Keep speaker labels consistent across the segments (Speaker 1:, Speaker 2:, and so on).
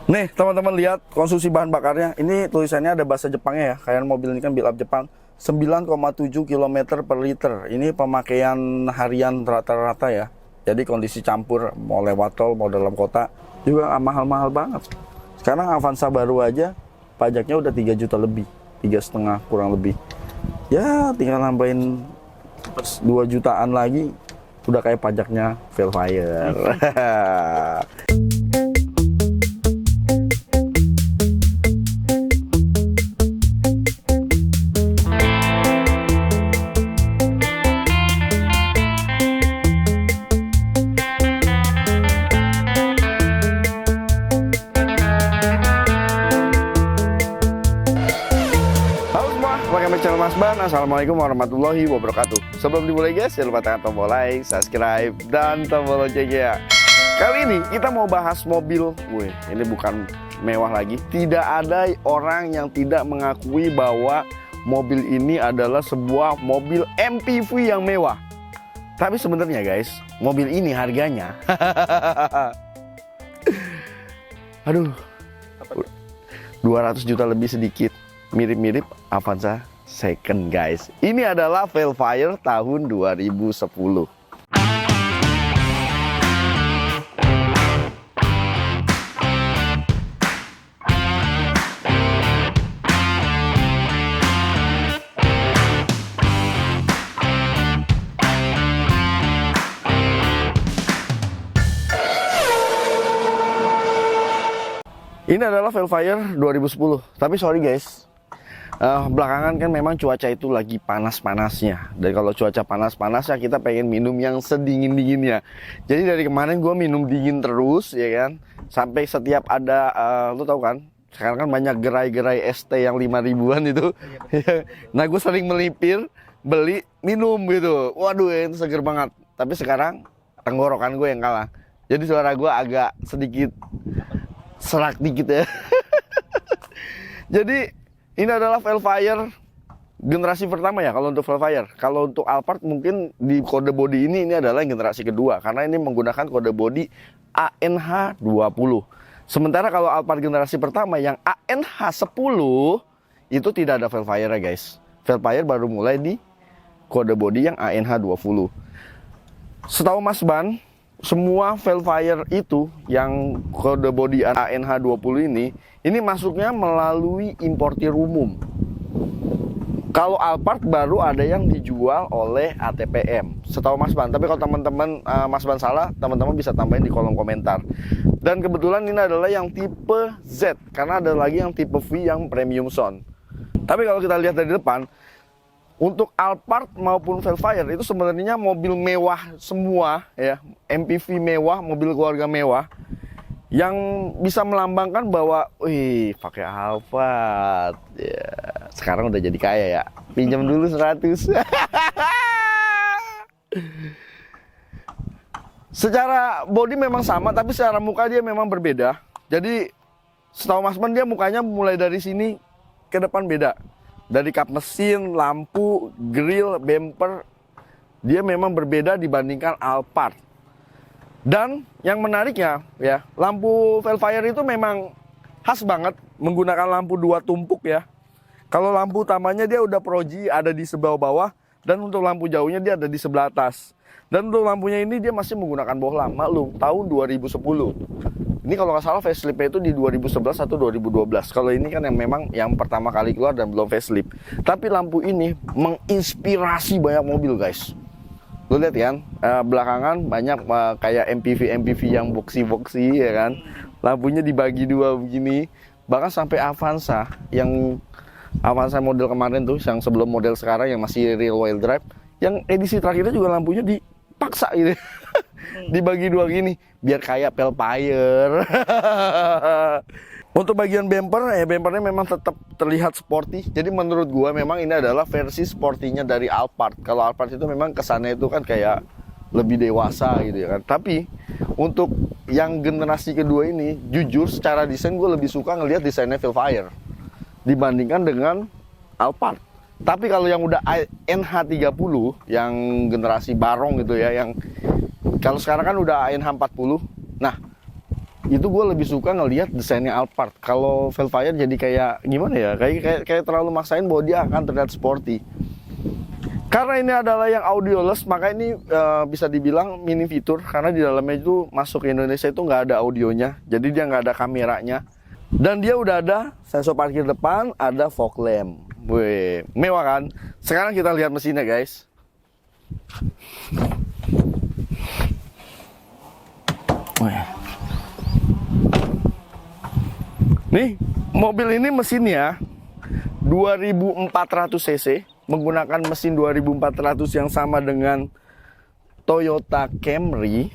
Speaker 1: Nih teman-teman lihat konsumsi bahan bakarnya. Ini tulisannya ada bahasa Jepangnya ya. Kayak mobil ini kan build up Jepang. 9,7 km per liter. Ini pemakaian harian rata-rata ya. Jadi kondisi campur mau lewat tol mau dalam kota juga mahal-mahal banget. Sekarang Avanza baru aja pajaknya udah 3 juta lebih, 3,5 kurang lebih. Ya tinggal nambahin 2 jutaan lagi udah kayak pajaknya Velfire. Channel Mas Ban, assalamualaikum warahmatullahi wabarakatuh. Sebelum dimulai guys, jangan lupa tekan tombol like, subscribe, dan tombol loncengnya. Kali ini kita mau bahas mobil. Wih, ini bukan mewah lagi. Tidak ada orang yang tidak mengakui bahwa mobil ini adalah sebuah mobil MPV yang mewah. Tapi sebenarnya guys, mobil ini harganya aduh, 200 juta lebih sedikit. Mirip-mirip Avanza second guys. Ini adalah Velfire tahun 2010. Ini adalah Velfire 2010. Tapi sorry guys, belakangan kan memang cuaca itu lagi panas-panasnya. Dan kalau cuaca panas-panas ya kita pengen minum yang sedingin-dinginnya. Jadi dari kemarin gue minum dingin terus ya kan. Sampai setiap ada, lu tahu kan, sekarang kan banyak gerai-gerai ST yang 5 ribuan itu. Nah gue sering melipir, beli, minum gitu. Waduh itu seger banget. Tapi sekarang tenggorokan gue yang kalah. Jadi suara gue agak sedikit serak dikit ya. Jadi ini adalah Velfire generasi pertama ya kalau untuk Velfire. Kalau untuk Alphard mungkin di kode bodi ini adalah generasi kedua. Karena ini menggunakan kode bodi ANH20. Sementara kalau Alphard generasi pertama yang ANH10 itu tidak ada Velfire ya guys. Velfire baru mulai di kode bodi yang ANH20. Setahu Mas Ban, semua Velfire itu yang kode bodi ANH20 ini masuknya melalui importir umum. Kalau Alphard baru ada yang dijual oleh ATPM, setahu Mas Ban. Tapi kalau teman-teman Mas Ban salah, teman-teman bisa tambahin di kolom komentar. Dan kebetulan ini adalah yang tipe Z, karena ada lagi yang tipe V yang premium sound. Tapi kalau kita lihat dari depan, untuk Alphard maupun Velfire itu sebenarnya mobil mewah semua ya, MPV mewah, mobil keluarga mewah yang bisa melambangkan bahwa wih pakai Alphard ya. Sekarang udah jadi kaya ya. Pinjam dulu 100. Secara body memang sama tapi secara muka dia memang berbeda. Jadi setahu Mas Man dia mukanya mulai dari sini ke depan beda. Dari kap mesin, lampu, grill, bumper, dia memang berbeda dibandingkan Alphard. Dan yang menariknya ya, lampu Velfire itu memang khas banget menggunakan lampu 2 tumpuk ya. Kalau lampu utamanya dia udah proji ada di sebelah bawah, dan untuk lampu jauhnya dia ada di sebelah atas. Dan untuk lampunya ini dia masih menggunakan bohlam, maklum tahun 2010. Ini kalau nggak salah facelift itu di 2011 atau 2012. Kalau ini kan yang memang yang pertama kali keluar dan belum facelift. Tapi lampu ini menginspirasi banyak mobil guys. Lo lihat kan, belakangan banyak kayak MPV yang boxy ya kan. Lampunya dibagi 2 begini. Bahkan sampai Avanza, yang Avanza model kemarin tuh, yang sebelum model sekarang yang masih rear wheel drive, yang edisi terakhirnya juga lampunya dipaksa gitu. Dibagi 2 gini biar kayak Velfire. Untuk bagian bumper ya, bumpernya memang tetap terlihat sporty. Jadi menurut gua memang ini adalah versi sportinya dari Alphard. Kalau Alphard itu memang kesannya itu kan kayak lebih dewasa gitu ya kan. Tapi untuk yang generasi kedua ini, jujur secara desain gue lebih suka ngelihat desainnya Velfire dibandingkan dengan Alphard. Tapi kalau yang udah NH30 yang generasi barong gitu ya, yang kalau sekarang kan udah ANH40. Nah, itu gue lebih suka ngelihat desainnya Alphard. Kalau Velfire jadi kayak gimana ya, kayak terlalu maksain bahwa dia akan terlihat sporty. Karena ini adalah yang audioless, maka ini bisa dibilang mini fitur. Karena di dalamnya itu masuk ke Indonesia itu nggak ada audionya, jadi dia nggak ada kameranya. Dan dia udah ada sensor parkir depan, ada fog lamp. Wih, mewah kan? Sekarang kita lihat mesinnya guys. Wih. Nih, mobil ini mesinnya 2400 cc, menggunakan mesin 2400 yang sama dengan Toyota Camry.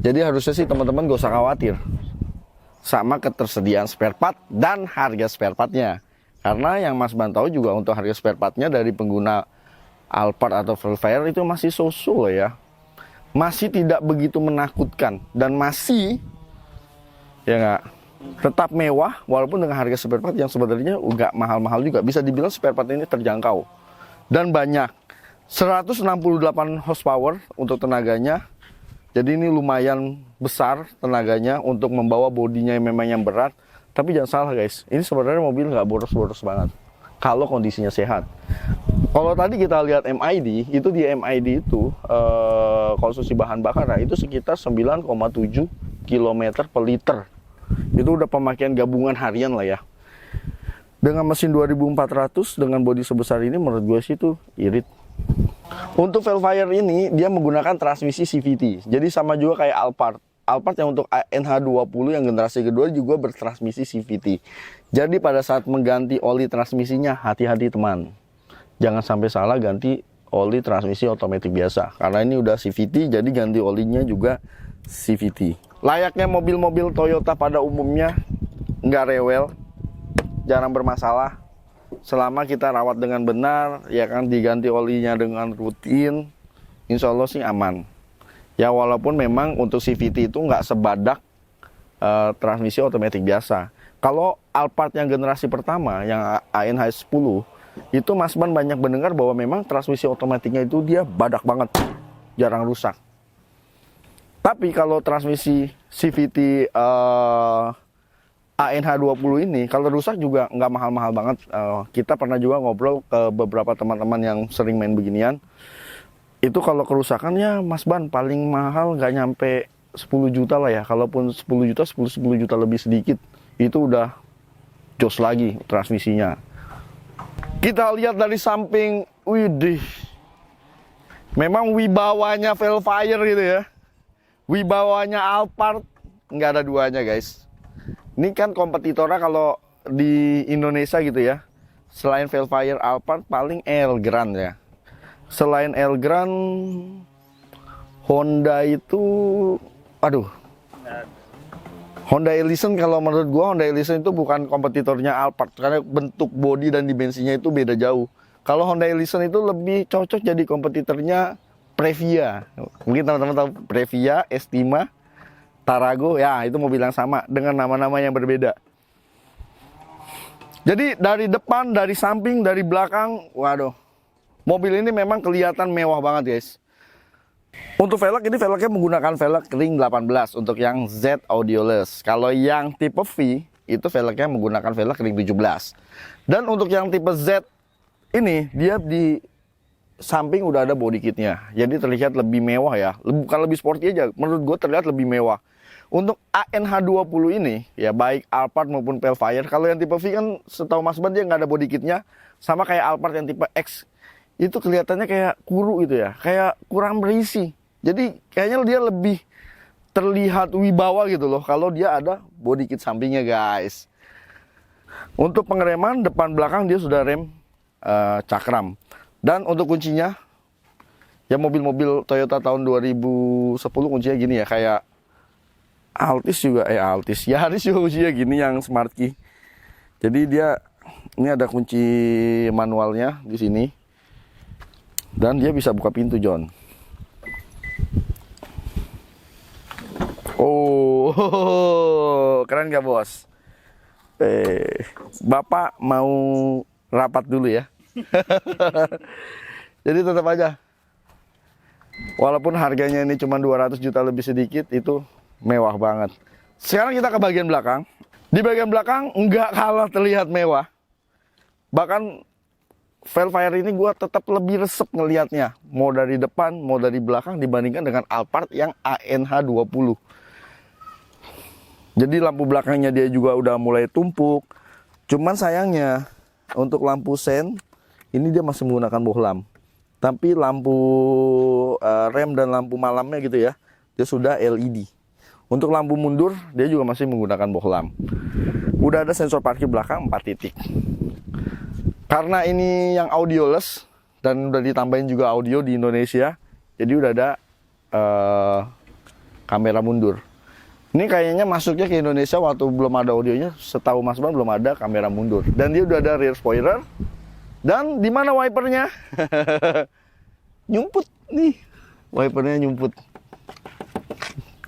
Speaker 1: Jadi harusnya sih teman-teman gak usah khawatir sama ketersediaan spare part dan harga spare partnya. Karena yang Mas Ban tahu juga untuk harga spare partnya dari pengguna Alphard atau Velfire itu masih so-so ya. Masih tidak begitu menakutkan dan masih ya nggak, tetap mewah walaupun dengan harga spare part yang sebenarnya nggak mahal-mahal juga. Bisa dibilang spare part ini terjangkau dan banyak. 168 horsepower untuk tenaganya. Jadi ini lumayan besar tenaganya untuk membawa bodinya yang memang yang berat. Tapi jangan salah guys, ini sebenarnya mobil nggak boros-boros banget kalau kondisinya sehat. Kalau tadi kita lihat MID, itu di MID itu konsumsi bahan bakar itu sekitar 9,7 km per liter. Itu udah pemakaian gabungan harian lah ya. Dengan mesin 2400 dengan bodi sebesar ini menurut gue sih itu irit. Untuk Velfire ini dia menggunakan transmisi CVT. Jadi sama juga kayak Alphard. Alphard yang untuk NH20 yang generasi kedua juga bertransmisi CVT. Jadi pada saat mengganti oli transmisinya hati-hati teman. Jangan sampai salah ganti oli transmisi otomatis biasa. Karena ini udah CVT jadi ganti olinya juga CVT. Layaknya mobil-mobil Toyota pada umumnya, nggak rewel, jarang bermasalah. Selama kita rawat dengan benar, ya kan, diganti olinya dengan rutin, insya Allah sih aman. Ya walaupun memang untuk CVT itu nggak sebadak transmisi otomatis biasa. Kalau Alphard yang generasi pertama, yang ANH10, itu Mas Ban banyak mendengar bahwa memang transmisi otomatisnya itu dia badak banget, jarang rusak. Tapi kalau transmisi CVT ANH20 ini, kalau rusak juga nggak mahal-mahal banget. Kita pernah juga ngobrol ke beberapa teman-teman yang sering main beginian. Itu kalau kerusakannya Mas Ban paling mahal nggak nyampe 10 juta lah ya. Kalaupun 10 juta, 10 juta lebih sedikit, itu udah jos lagi transmisinya. Kita lihat dari samping, widih. Memang wibawanya Velfire gitu ya. Wibawanya Alphard nggak ada duanya guys. Ini kan kompetitornya kalau di Indonesia gitu ya. Selain Velfire, Alphard paling Elgrand ya. Selain Elgrand, Honda itu, aduh, Honda Ellison kalau menurut gua Honda Ellison itu bukan kompetitornya Alphard karena bentuk bodi dan dimensinya itu beda jauh. Kalau Honda Ellison itu lebih cocok jadi kompetitornya Previa. Mungkin teman-teman tahu Previa, Estima, Tarago, ya itu mobil yang sama dengan nama-nama yang berbeda. Jadi dari depan, dari samping, dari belakang, waduh, mobil ini memang kelihatan mewah banget guys. Untuk velg ini velgnya menggunakan velg ring 18 untuk yang Z audioless. Kalau yang tipe V itu velgnya menggunakan velg ring 17. Dan untuk yang tipe Z ini dia di samping udah ada body kitnya. Jadi terlihat lebih mewah ya. Bukan lebih sporty aja, menurut gue terlihat lebih mewah. Untuk ANH20 ini ya baik Alphard maupun Velfire. Kalau yang tipe V kan setahu Mas Ban dia nggak ada body kitnya. Sama kayak Alphard yang tipe X. Itu kelihatannya kayak kuru gitu ya, kayak kurang berisi. Jadi kayaknya dia lebih terlihat wibawa gitu loh kalau dia ada body kit sampingnya guys. Untuk pengereman depan belakang dia sudah rem cakram. Dan untuk kuncinya, ya mobil-mobil Toyota tahun 2010 kuncinya gini ya, kayak Altis juga, Altis, ya Yaris juga kuncinya gini yang smart key. Jadi dia, ini ada kunci manualnya di sini. Dan dia bisa buka pintu, John. Oh, keren gak bos? Bapak mau rapat dulu ya. Jadi tetap aja, walaupun harganya ini cuma 200 juta lebih sedikit, itu mewah banget. Sekarang kita ke bagian belakang. Di bagian belakang nggak kalah terlihat mewah. Bahkan Velfire ini gue tetap lebih resep ngelihatnya. Mau dari depan, mau dari belakang dibandingkan dengan Alphard yang ANH 20. Jadi lampu belakangnya dia juga udah mulai tumpuk. Cuman sayangnya untuk lampu sen ini dia masih menggunakan bohlam. Tapi lampu rem dan lampu malamnya gitu ya, dia sudah LED. Untuk lampu mundur dia juga masih menggunakan bohlam. Udah ada sensor parkir belakang 4 titik. Karena ini yang audioless dan udah ditambahin juga audio di Indonesia, jadi udah ada kamera mundur. Ini kayaknya masuknya ke Indonesia waktu belum ada audionya, setahu Mas Ban belum ada kamera mundur. Dan dia udah ada rear spoiler. Dan di mana wipernya? Nyumput nih. Wipernya nyumput.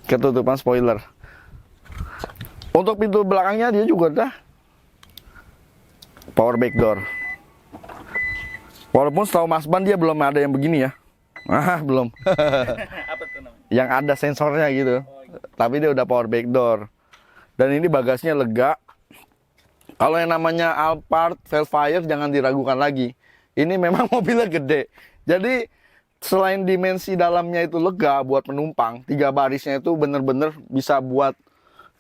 Speaker 1: Ketutupan spoiler. Untuk pintu belakangnya dia juga ada power back door. Walaupun setahu Mas Ban dia belum ada yang begini ya. Belum.
Speaker 2: Apa tuh namanya?
Speaker 1: Yang ada sensornya gitu. Tapi dia udah power back door. Dan ini bagasinya lega. Kalau yang namanya Alphard Velfire jangan diragukan lagi. Ini memang mobilnya gede. Jadi selain dimensi dalamnya itu lega buat penumpang, 3 barisnya itu bener-bener bisa buat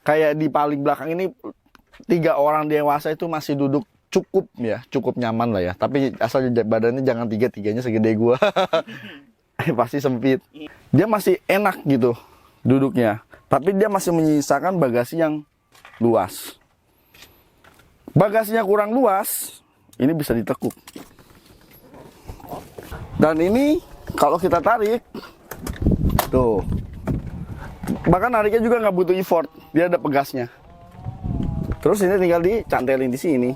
Speaker 1: kayak di paling belakang ini 3 orang dewasa itu masih duduk cukup ya, cukup nyaman lah ya. Tapi asal badannya jangan 3-3-nya segede gua. Pasti sempit. Dia masih enak gitu duduknya, tapi dia masih menyisakan bagasi yang luas. Bagasinya kurang luas, ini bisa ditekuk. Dan ini kalau kita tarik, tuh, bahkan nariknya juga nggak butuh effort, dia ada pegasnya. Terus ini tinggal dicantelin di sini.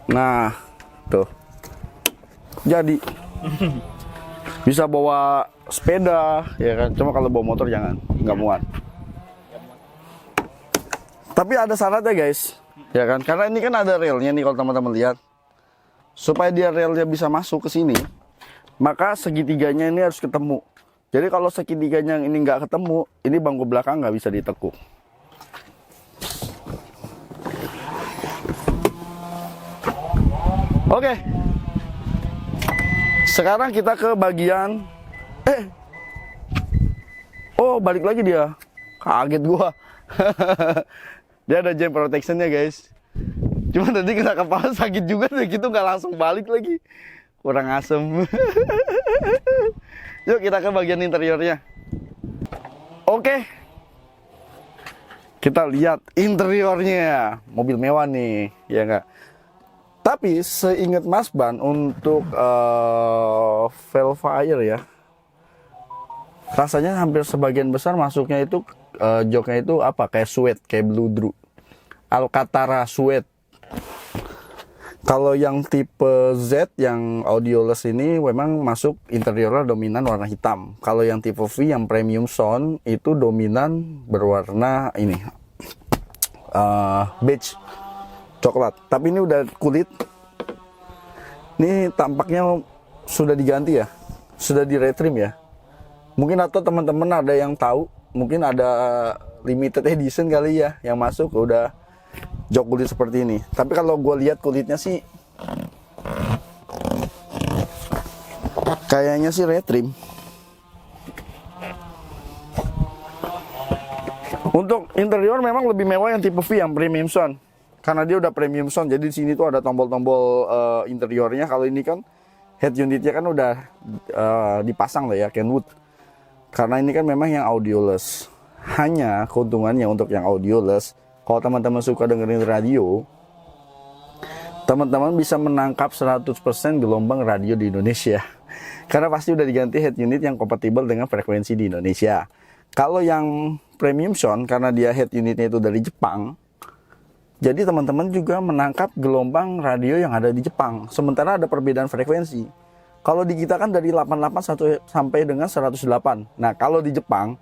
Speaker 1: Nah, tuh, jadi bisa bawa sepeda, ya kan? Cuma kalau bawa motor jangan, nggak muat. Tapi ada syaratnya guys, ya kan? Karena ini kan ada relnya nih kalau teman-teman lihat. Supaya dia relnya bisa masuk ke sini, maka segitiganya ini harus ketemu. Jadi kalau segitiganya yang ini nggak ketemu, ini bangku belakang nggak bisa ditekuk. Oke. Sekarang kita ke bagian oh, balik lagi dia. Kaget gua. Dia ada jam protectionnya guys. Cuma tadi kena kepala sakit juga deh gitu, nggak langsung balik lagi. Kurang asem. Yuk kita ke bagian interiornya. Oke. Kita lihat interiornya. Mobil mewah nih, ya nggak? Tapi seingat Mas Ban untuk Velfire ya, rasanya hampir sebagian besar masuknya itu joknya itu apa? Kayak suede, kayak Blue Drew, Alcantara suede. Kalau yang tipe Z yang audioless ini memang masuk interiornya dominan warna hitam. Kalau yang tipe V yang premium sound itu dominan berwarna ini beige, coklat. Tapi ini udah kulit. Ini tampaknya sudah diganti ya, sudah di retrim ya. Mungkin atau teman-teman ada yang tahu, mungkin ada limited edition kali ya yang masuk udah jok kulit seperti ini. Tapi kalau gue lihat kulitnya sih kayaknya sih retrim. Untuk interior memang lebih mewah yang tipe V yang premium sound. Karena dia udah premium sound, jadi di sini tuh ada tombol-tombol interiornya. Kalau ini kan head unitnya kan udah dipasang lah ya, Kenwood. Karena ini kan memang yang audioless. Hanya keuntungannya untuk yang audioless, kalau teman-teman suka dengerin radio, teman-teman bisa menangkap 100% gelombang radio di Indonesia. Karena pasti udah diganti head unit yang kompatibel dengan frekuensi di Indonesia. Kalau yang premium sound, karena dia head unitnya itu dari Jepang, jadi teman-teman juga menangkap gelombang radio yang ada di Jepang. Sementara ada perbedaan frekuensi. Kalau di kita kan dari 88 sampai dengan 108. Nah kalau di Jepang,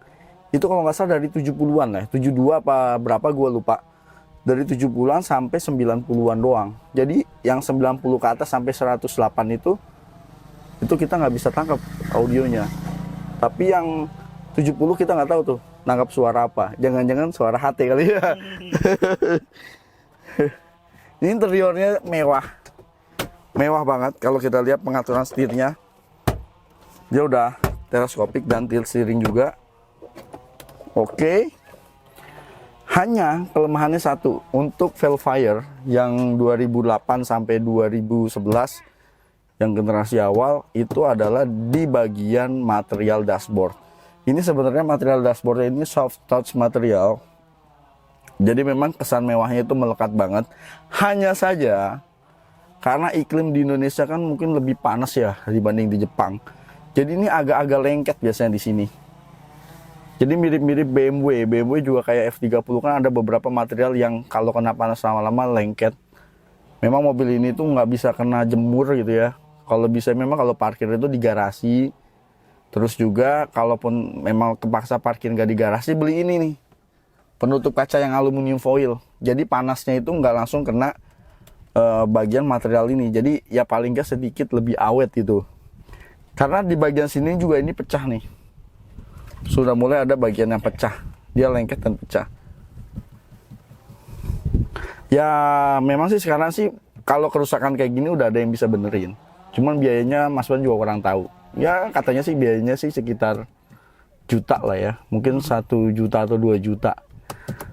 Speaker 1: itu kalau nggak salah dari 70-an lah. 72 apa berapa gue lupa. Dari 70-an sampai 90-an doang. Jadi yang 90 ke atas sampai 108 itu kita nggak bisa tangkap audionya. Tapi yang 70 kita nggak tahu tuh. nangkap suara apa. Jangan-jangan suara hati kali ya. Ini interiornya mewah. Mewah banget kalau kita lihat pengaturan setirnya. Dia udah teleskopik dan tilt steering juga. Oke. Hanya kelemahannya satu, untuk Velfire yang 2008 sampai 2011 yang generasi awal itu adalah di bagian material dashboard. Ini sebenarnya material dashboardnya ini soft touch material. Jadi memang kesan mewahnya itu melekat banget. Hanya saja karena iklim di Indonesia kan mungkin lebih panas ya dibanding di Jepang. Jadi ini agak-agak lengket biasanya di sini. Jadi mirip-mirip BMW. BMW juga kayak F30 kan ada beberapa material yang kalau kena panas lama-lama lengket. Memang mobil ini tuh nggak bisa kena jemur gitu ya. Kalau bisa memang kalau parkir itu di garasi. Terus juga kalaupun memang kepaksa parkir nggak di garasi, beli ini nih. Penutup kaca yang aluminium foil. Jadi panasnya itu nggak langsung kena bagian material ini. Jadi ya paling nggak sedikit lebih awet gitu. Karena di bagian sini juga ini pecah nih. Sudah mulai ada bagian yang pecah. Dia lengket dan pecah. Ya memang sih sekarang sih kalau kerusakan kayak gini udah ada yang bisa benerin. Cuman biayanya Mas Ban juga kurang tahu. Ya katanya sih biayanya sih sekitar juta lah ya. Mungkin 1 juta atau 2 juta.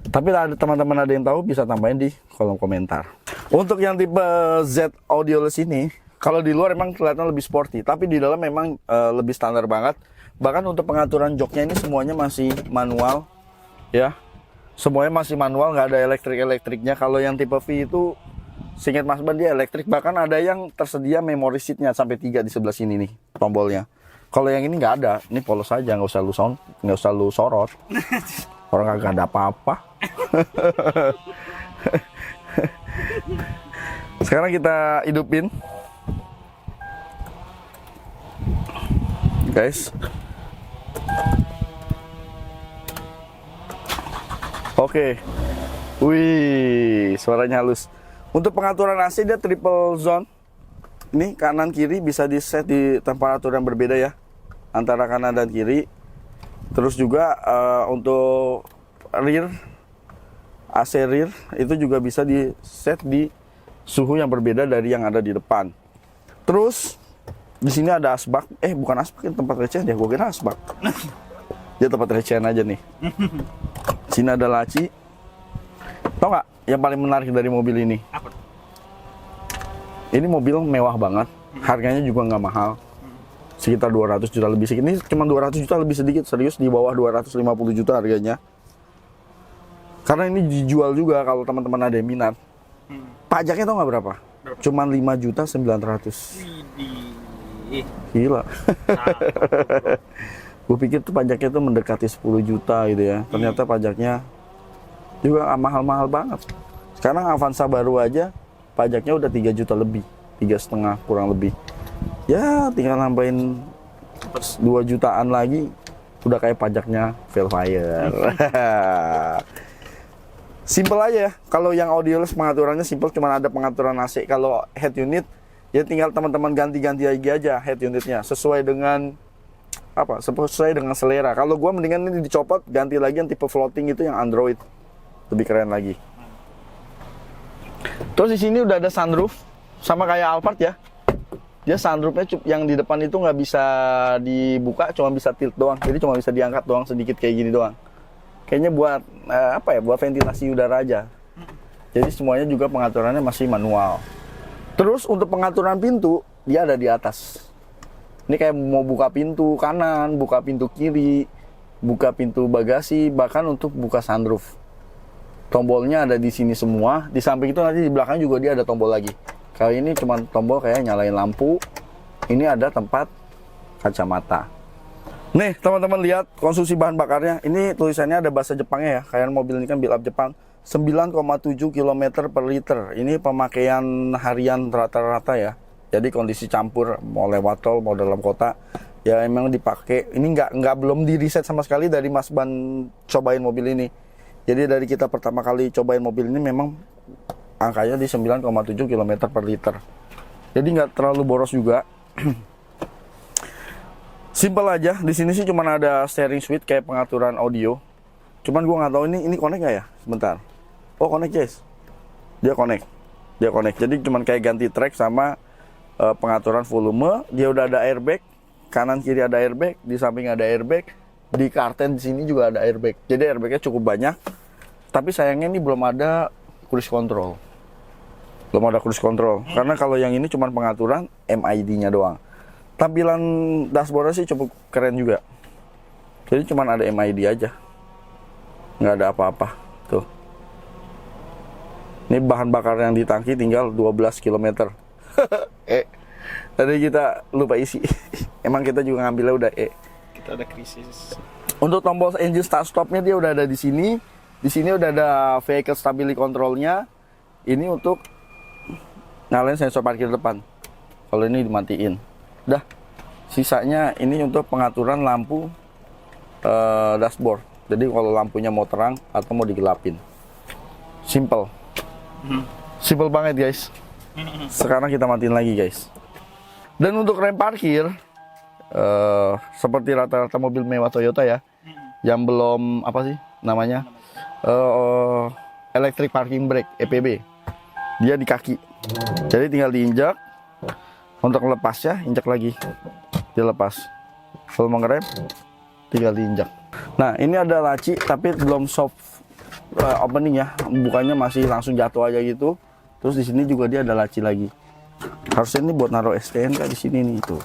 Speaker 1: Tapi ada teman-teman ada yang tahu bisa tambahin di kolom komentar. Untuk yang tipe Z Audioless ini, kalau di luar emang kelihatan lebih sporty, tapi di dalam memang lebih standar banget. Bahkan untuk pengaturan joknya ini semuanya masih manual, ya. Semuanya masih manual, nggak ada elektrik-elektriknya. Kalau yang tipe V itu, seingat Mas Ban dia elektrik. Bahkan ada yang tersedia memory seatnya sampai 3 di sebelah sini nih tombolnya. Kalau yang ini nggak ada, ini polos aja, nggak usah lu sorot. Orang kagak ada apa-apa. Sekarang kita hidupin, guys. Oke. Wih, suaranya halus. Untuk pengaturan AC dia triple zone. Ini kanan kiri bisa di set di temperatur yang berbeda ya, antara kanan dan kiri. Terus juga untuk rear, AC rear itu juga bisa di set di suhu yang berbeda dari yang ada di depan. Terus di sini ada asbak. Bukan asbak, ini tempat recehan ya. Gue kira asbak. Dia tempat recehan aja nih. Sini ada laci. Tau nggak yang paling menarik dari mobil ini?
Speaker 2: Apa?
Speaker 1: Ini mobil mewah banget. Harganya juga nggak mahal. Sekitar 200 juta lebih sedikit. Ini cuma 200 juta lebih sedikit. Serius di bawah 250 juta harganya. Karena ini dijual juga kalau teman-teman ada yang minat. Pajaknya tau nggak berapa? Cuman 5.900.000.
Speaker 2: Widih.
Speaker 1: Gila. Gue pikir tuh pajaknya tuh mendekati 10 juta gitu ya. Ternyata pajaknya juga nggak mahal-mahal banget. Sekarang Avanza baru aja pajaknya udah 3 juta lebih. 3,5 kurang lebih. Ya tinggal nambahin 2 jutaan lagi. Udah kayak pajaknya Velfire. Simple aja ya. Kalau yang Audioless pengaturannya simple, cuma ada pengaturan AC. Kalau head unit ya tinggal teman-teman ganti-ganti aja head unitnya sesuai dengan apa? Sesuai dengan selera. Kalau gua mendingan ini dicopot, ganti lagi yang tipe floating itu yang Android. Lebih keren lagi. Terus di sini udah ada sunroof sama kayak Alphard ya. Dia sunroofnya yang di depan itu nggak bisa dibuka, cuma bisa tilt doang. Jadi cuma bisa diangkat doang sedikit kayak gini doang. Kayaknya buat buat ventilasi udara aja. Jadi semuanya juga pengaturannya masih manual. Terus untuk pengaturan pintu dia ada di atas. Ini kayak mau buka pintu kanan, buka pintu kiri, buka pintu bagasi, bahkan untuk buka sunroof. Tombolnya ada di sini semua. Di samping itu nanti di belakang juga dia ada tombol lagi. Kali ini cuma tombol kayak nyalain lampu. Ini ada tempat kacamata. Nih teman-teman lihat konsumsi bahan bakarnya. Ini tulisannya ada bahasa Jepangnya ya. Kayak mobil ini kan build up Jepang. 9,7 km per liter. Ini pemakaian harian rata-rata ya. Jadi kondisi campur mau lewat tol mau dalam kota ya emang dipakai. Ini nggak belum di reset sama sekali dari Mas Ban cobain mobil ini. Jadi dari kita pertama kali cobain mobil ini memang angkanya di 9,7 km per liter. Jadi nggak terlalu boros juga. Simple aja. Di sini sih cuma ada steering switch kayak pengaturan audio. Cuman gue nggak tahu ini connect nggak ya? Sebentar. Oh, connect guys. Dia connect. Jadi cuman kayak ganti track sama pengaturan volume. Dia udah ada airbag. Kanan kiri ada airbag, di samping ada airbag. Di karten di sini juga ada airbag. Jadi airbagnya cukup banyak. Tapi sayangnya ini belum ada cruise control. Karena kalau yang ini cuma pengaturan MID-nya doang. Tampilan dashboardnya sih cukup keren juga. Jadi cuma ada MID aja. Nggak ada apa-apa. Tuh. Ini bahan bakar yang di tangki tinggal 12 km. Tadi kita lupa isi. Emang kita juga ngambilnya udah
Speaker 2: Kita ada krisis.
Speaker 1: Untuk tombol engine start stopnya dia udah ada di sini. Di sini udah ada vehicle stability controlnya. Ini untuk nyalain sensor parkir depan. Kalau ini dimatiin. Dah. Sisanya ini untuk pengaturan lampu dashboard. Jadi kalau lampunya mau terang atau mau digelapin. Simple. Simple banget guys. Sekarang kita matiin lagi guys. Dan untuk rem parkir seperti rata-rata mobil mewah Toyota ya, yang belum apa sih namanya electric parking brake (EPB), dia di kaki. Jadi tinggal diinjak. Untuk melepasnya injak lagi, dia lepas. Kalau mau ngerem tinggal diinjak. Nah ini ada laci tapi belum soft opening ya, bukanya masih langsung jatuh aja gitu. Terus di sini juga dia ada laci lagi. Harusnya ini buat naruh STNK di sini nih tuh.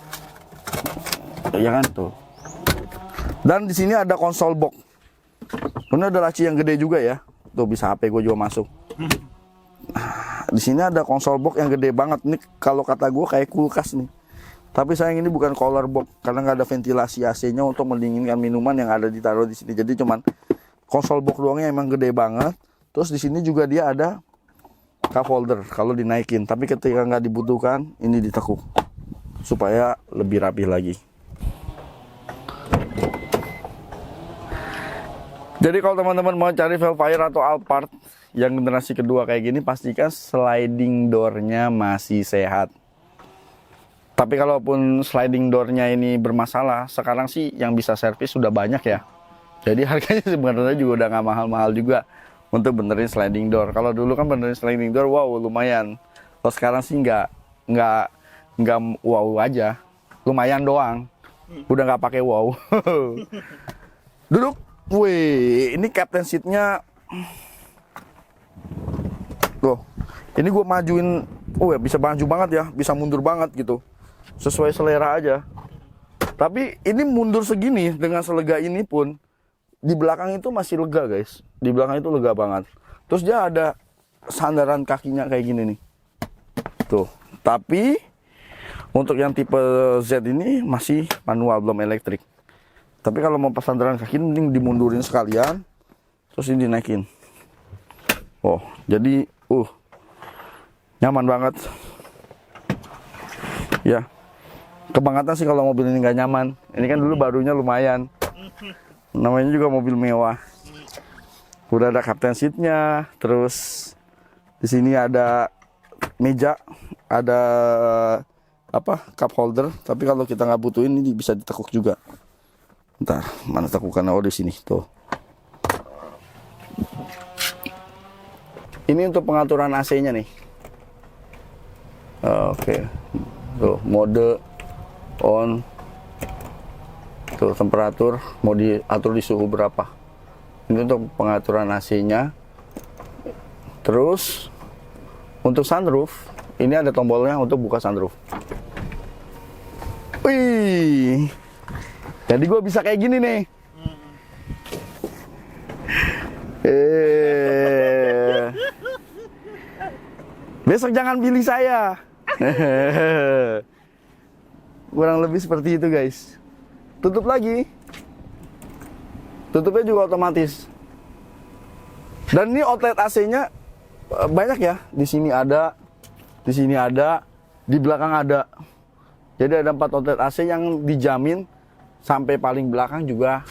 Speaker 1: Ya kan tuh. Dan di sini ada konsol box. Ini ada laci yang gede juga ya. Tuh bisa HP gue juga masuk. Di sini ada konsol box yang gede banget. Ini kalau kata gue kayak kulkas nih. Tapi sayang ini bukan cooler box karena nggak ada ventilasi AC-nya untuk mendinginkan minuman yang ada ditaruh di sini. Jadi cuman konsol box doangnya emang gede banget. Terus di sini juga dia ada cup holder kalau dinaikin. Tapi ketika nggak dibutuhkan ini ditekuk supaya lebih rapi lagi. Jadi kalau teman-teman mau cari Velfire atau Alphard yang generasi kedua kayak gini, pastikan sliding door-nya masih sehat. Tapi kalaupun sliding door-nya ini bermasalah, sekarang sih yang bisa servis sudah banyak ya. Jadi harganya sebenarnya juga udah nggak mahal-mahal juga untuk benerin sliding door. Kalau dulu kan benerin sliding door, wow lumayan. Kalau sekarang sih nggak wow aja, lumayan doang. Udah nggak pakai wow. Duduk. Wih, ini captain seat-nya. Tuh, ini gue majuin. Oh ya, bisa maju banget ya, bisa mundur banget gitu. Sesuai selera aja. Tapi ini mundur segini dengan selega ini pun di belakang itu masih lega guys. Di belakang itu lega banget. Terus dia ada sandaran kakinya kayak gini nih. Tuh, tapi untuk yang tipe Z ini masih manual, belum elektrik. Tapi kalau mau pasang sandaran kaki mending dimundurin sekalian, terus ini dinaikin. Oh, jadi nyaman banget. Ya, kebangetan sih kalau mobil ini nggak nyaman. Ini kan dulu barunya lumayan. Namanya juga mobil mewah. Udah ada captain seat-nya, terus di sini ada meja, ada cup holder. Tapi kalau kita nggak butuhin ini bisa ditekuk juga. Ntar, mana tekukannya? Oh, di sini tuh. Ini untuk pengaturan AC-nya nih. Oke. Tuh, mode on. Tuh, temperatur mau diatur di suhu berapa. Ini untuk pengaturan AC-nya. Terus untuk sunroof, ini ada tombolnya untuk buka sunroof. Wih. Jadi gue bisa kayak gini nih. Besok jangan pilih saya. Kurang lebih seperti itu guys. Tutup lagi. Tutupnya juga otomatis. Dan ini outlet AC-nya banyak ya. Di sini ada, di sini ada, di belakang ada. Jadi ada 4 outlet AC yang dijamin sampai paling belakang juga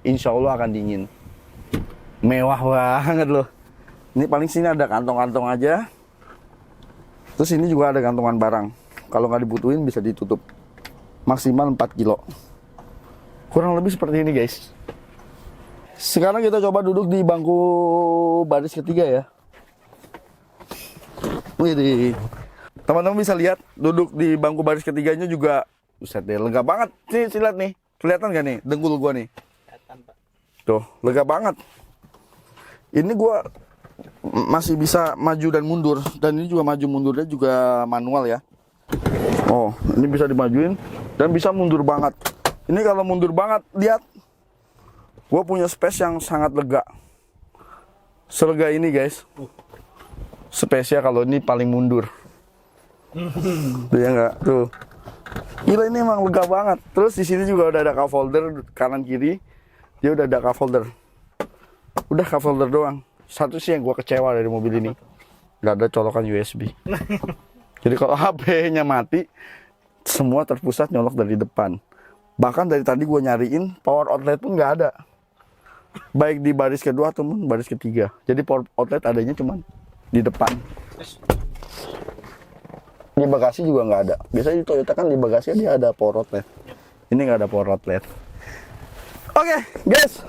Speaker 1: insya Allah akan dingin. Mewah banget loh. Ini paling sini ada kantong-kantong aja. Terus ini juga ada gantungan barang. Kalau nggak dibutuhin bisa ditutup. Maksimal 4 kilo. Kurang lebih seperti ini guys. Sekarang kita coba duduk di bangku baris ketiga ya. Wih, teman-teman bisa lihat duduk di bangku baris ketiganya juga, buset deh, lega banget. Nih, lihat nih, kelihatan gak nih dengkul gua nih?
Speaker 2: Kelihatan, Pak.
Speaker 1: Tuh, lega banget. Ini gua masih bisa maju dan mundur, dan ini juga maju mundurnya juga manual ya. Oh, ini bisa dimajuin dan bisa mundur banget. Ini kalau mundur banget, lihat. Gua punya space yang sangat lega. Selega ini, guys. Space-nya kalau ini paling mundur. Tuh ya enggak? Tuh. Gila, ini emang lega banget. Terus di sini juga udah ada cup holder kanan kiri. Dia udah ada cup holder. Udah cup holder doang. Satu sih yang gua kecewa dari mobil ini, nggak ada colokan USB. Jadi kalau HP-nya mati, semua terpusat nyolok dari depan. Bahkan dari tadi gua nyariin power outlet pun nggak ada, baik di baris kedua ataupun baris ketiga. Jadi power outlet adanya cuma di depan. Di bagasi juga nggak ada. Biasanya di Toyota kan di bagasi dia ada power outlet. Ini nggak ada power outlet. Oke, guys.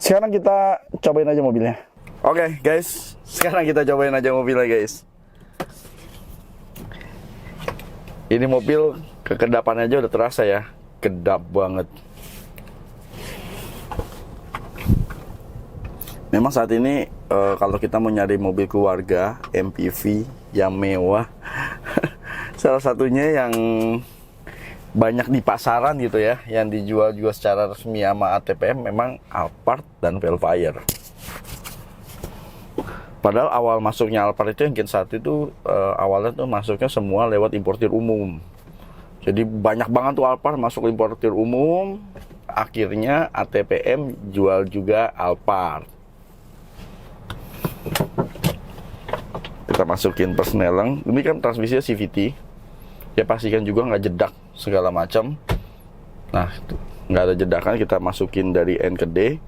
Speaker 1: Sekarang kita cobain aja mobilnya. Oke, guys. Sekarang kita cobain aja mobilnya, guys. Ini mobil kekedapan aja udah terasa ya. Kedap banget. Memang saat ini kalau kita mau nyari mobil keluarga MPV yang mewah, salah satunya yang banyak di pasaran gitu ya, yang dijual juga secara resmi sama ATPM memang Alphard dan Velfire. Padahal awal masuknya Alphard itu yang Gen 1 itu awalnya tuh masuknya semua lewat importir umum. Jadi banyak banget tuh Alphard masuk importir umum, akhirnya ATPM jual juga Alphard. Kita masukin persneleng, ini kan transmisinya CVT. Ya pastikan juga nggak jedak segala macam. Nah, nggak ada jedakan, kita masukin dari N ke D.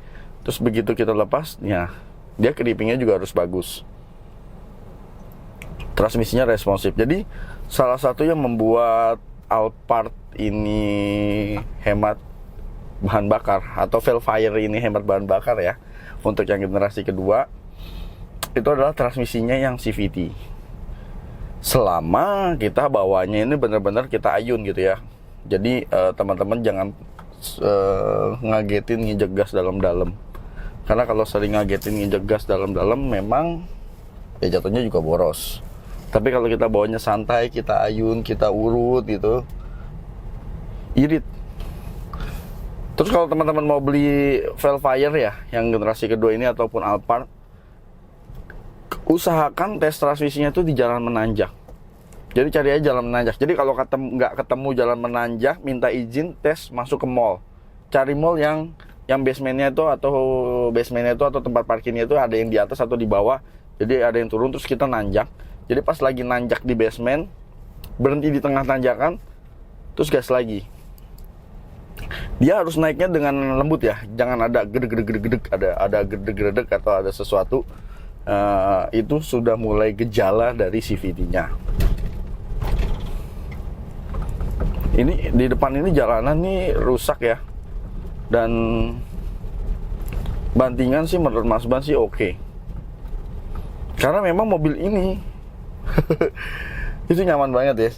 Speaker 1: Terus begitu kita lepas, ya dia creepingnya juga harus bagus. Transmisinya responsif. Jadi salah satu yang membuat Alphard ini hemat bahan bakar, atau Velfire ini hemat bahan bakar ya, untuk yang generasi kedua, itu adalah transmisinya yang CVT. Selama kita bawanya ini benar-benar kita ayun gitu ya. Jadi teman-teman jangan ngagetin nginjek gas dalam-dalam. Karena kalau sering ngagetin nginjek gas dalam-dalam memang ya jatuhnya juga boros. Tapi kalau kita bawanya santai, kita ayun, kita urut gitu, irit. Terus kalau teman-teman mau beli Velfire ya, yang generasi kedua ini ataupun Alphard, usahakan tes transmisinya itu di jalan menanjak. Jadi cari aja jalan menanjak. Jadi kalau nggak ketemu jalan menanjak, minta izin tes masuk ke mall. Cari mall yang basementnya itu atau tempat parkirnya itu ada yang di atas atau di bawah. Jadi ada yang turun terus kita nanjak. Jadi pas lagi nanjak di basement, berhenti di tengah tanjakan, terus gas lagi. Dia harus naiknya dengan lembut ya. Jangan ada gedeg-gedeg, ada gedeg-gedeg atau ada sesuatu. Itu sudah mulai gejala dari CVT-nya. Ini di depan ini jalanan nih rusak ya, dan bantingan sih menurut Mas Ban sih oke. Karena memang mobil ini itu nyaman banget ya.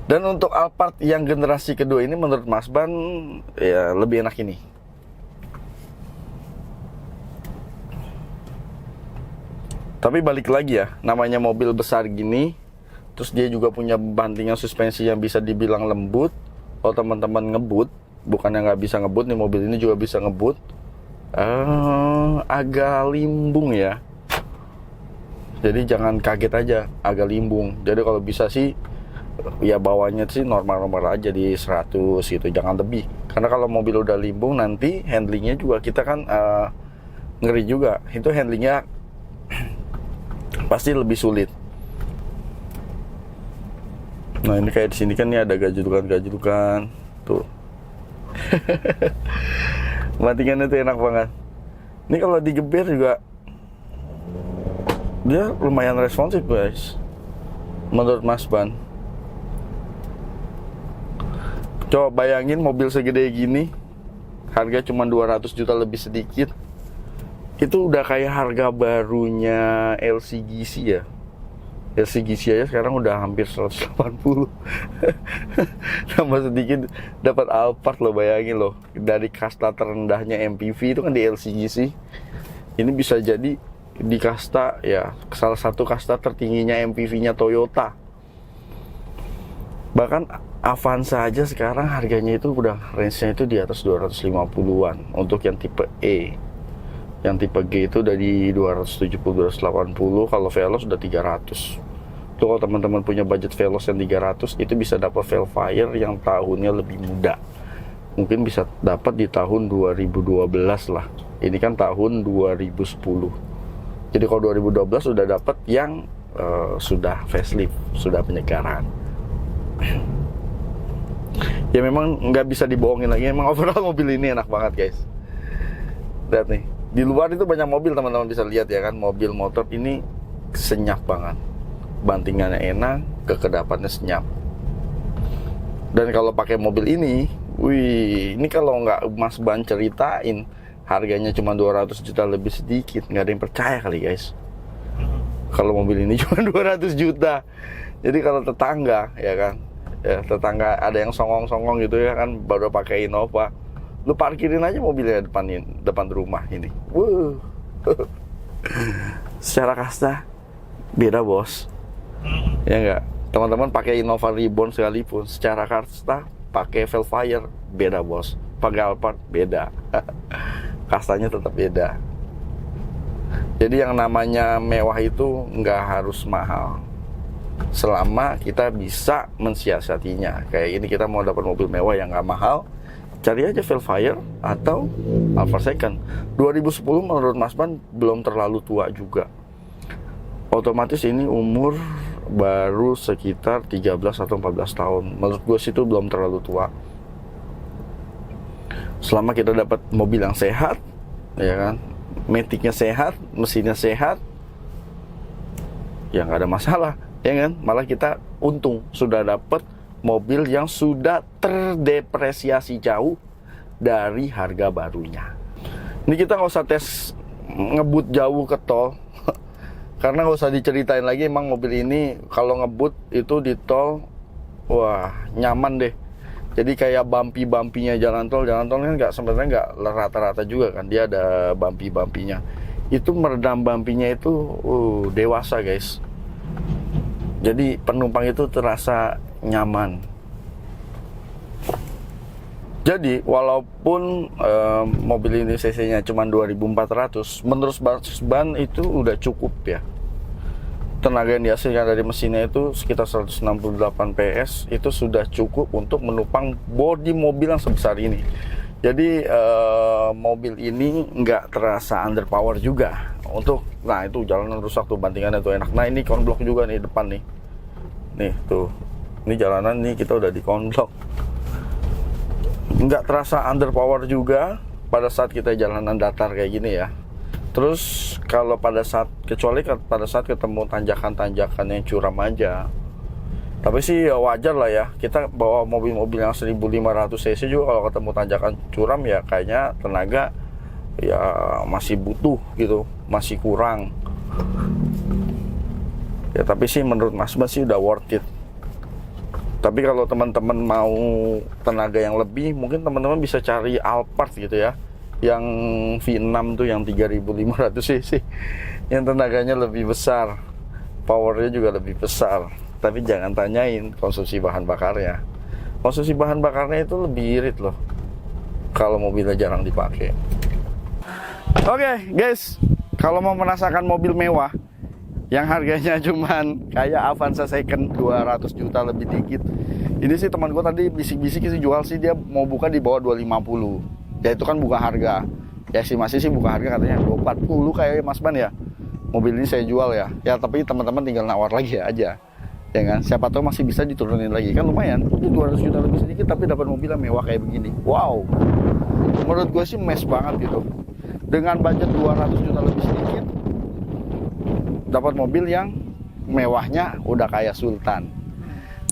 Speaker 1: Dan untuk Alphard yang generasi kedua ini menurut Mas Ban ya lebih enak ini. Tapi balik lagi ya, namanya mobil besar gini, terus dia juga punya bantingan suspensi yang bisa dibilang lembut. Kalau teman-teman ngebut, bukannya nggak bisa ngebut, nih mobil ini juga bisa ngebut. Agak limbung ya. Jadi jangan kaget aja, agak limbung. Jadi kalau bisa sih, ya bawanya sih normal-normal aja di 100 gitu, jangan lebih. Karena kalau mobil udah limbung nanti handlingnya juga kita kan ngeri juga. Itu handlingnya pasti lebih sulit. Nah ini kayak di sini kan nih ada gajulukan tuh. Matikannya tuh enak banget. Ini kalau digeber juga dia lumayan responsif guys, menurut Mas Ban. Coba bayangin mobil segede gini harga cuma 200 juta lebih sedikit. Itu udah kayak harga barunya LCGC ya. LCGC aja sekarang udah hampir 180. Tambah sedikit dapat Alphard loh, bayangin loh. Dari kasta terendahnya MPV itu kan di LCGC. Ini bisa jadi di kasta ya, salah satu kasta tertingginya MPV-nya Toyota. Bahkan Avanza aja sekarang harganya itu udah range-nya itu di atas 250-an untuk yang tipe E. Yang tipe G itu udah di 270-280, kalau Veloz udah 300. Tuh kalau teman-teman punya budget Veloz yang 300, itu bisa dapat Velfire yang tahunnya lebih muda. Mungkin bisa dapat di tahun 2012 lah. Ini kan tahun 2010. Jadi kalau 2012 udah dapat yang sudah facelift, sudah penyegaran. Ya memang nggak bisa dibohongin lagi, emang overall mobil ini enak banget guys. Lihat nih, di luar itu banyak mobil, teman-teman bisa lihat ya kan, mobil motor ini senyap banget, bantingannya enak, kekedapannya senyap. Dan kalau pakai mobil ini, wih, ini kalau nggak Mas Ban ceritain harganya cuma 200 juta lebih sedikit, nggak ada yang percaya kali guys. Kalau mobil ini cuma 200 juta. Jadi kalau tetangga ya kan, ya tetangga ada yang songong-songong gitu ya kan, baru pakai Innova, lu parkirin aja mobilnya depan rumah ini. Secara kasta beda bos, ya enggak? Teman-teman pakai Innova Reborn sekalipun, secara kasta pakai Velfire beda bos, pakai Alphard beda. Kastanya tetap beda. Jadi yang namanya mewah itu nggak harus mahal, selama kita bisa mensiasatinya. Kayak ini kita mau dapat mobil mewah yang nggak mahal, cari aja Velfire atau Alphard Second. 2010 menurut Mas Ban belum terlalu tua juga. Otomatis ini umur baru sekitar 13 atau 14 tahun. Menurut gue sih itu belum terlalu tua. Selama kita dapat mobil yang sehat, ya kan, maticnya sehat, mesinnya sehat, ya nggak ada masalah, ya kan. Malah kita untung sudah dapat mobil yang sudah terdepresiasi jauh dari harga barunya. Ini kita nggak usah tes ngebut jauh ke tol, karena nggak usah diceritain lagi. Emang mobil ini kalau ngebut itu di tol, wah nyaman deh. Jadi kayak bumpy-bumpynya jalan tol kan nggak, sebenarnya nggak rata-rata juga kan, dia ada bumpy-bumpynya. Itu meredam bumpynya itu dewasa guys. Jadi penumpang itu terasa nyaman. Jadi walaupun mobil ini cc-nya cuma 2400, menurut Ban itu udah cukup ya. Tenaga yang dihasilkan dari mesinnya itu sekitar 168 PS, itu sudah cukup untuk menopang bodi mobil yang sebesar ini. Jadi mobil ini nggak terasa underpower juga. Nah itu jalanan rusak tuh, bantingannya tuh enak. Nah ini konblok juga nih depan nih. Nih tuh, ini jalanan nih kita udah di konblok. Nggak terasa underpower juga pada saat kita jalanan datar kayak gini ya. Terus kalau kecuali pada saat ketemu tanjakan-tanjakan yang curam aja. Tapi sih ya wajar lah ya, kita bawa mobil-mobil yang 1500 cc juga kalau ketemu tanjakan curam ya kayaknya tenaga ya masih butuh gitu, masih kurang. Ya tapi sih menurut Mas Ban sih udah worth it. Tapi kalau teman-teman mau tenaga yang lebih, mungkin teman-teman bisa cari Alphard gitu ya, yang V6 tuh yang 3500 cc, yang tenaganya lebih besar, powernya juga lebih besar. Tapi jangan tanyain konsumsi bahan bakarnya. Konsumsi bahan bakarnya itu lebih irit loh kalau mobilnya jarang dipakai. Oke guys, kalau mau merasakan mobil mewah yang harganya cuman kayak Avanza Second 200 juta lebih dikit, ini sih teman gue tadi bisik-bisik sih jual sih, dia mau buka di bawah 250. Ya itu kan buka harga, ya estimasi sih buka harga katanya 240 kayak Mas Ban ya. Mobil ini saya jual ya, ya tapi teman-teman tinggal nawar lagi aja, ya kan. Siapa tahu masih bisa diturunin lagi, kan lumayan. 200 juta lebih sedikit tapi dapat mobil yang mewah kayak begini. Wow, menurut gue sih mes banget gitu. Dengan budget 200 juta lebih sedikit dapat mobil yang mewahnya udah kayak Sultan.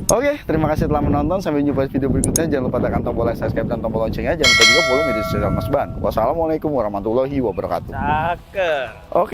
Speaker 1: Oke, terima kasih telah menonton. Sampai jumpa di video berikutnya. Jangan lupa tekan tombol like, subscribe, dan tombol loncengnya. Jangan lupa juga follow media sosial Mas Ban. Wassalamualaikum warahmatullahi wabarakatuh.
Speaker 2: Cakep.
Speaker 1: Oke.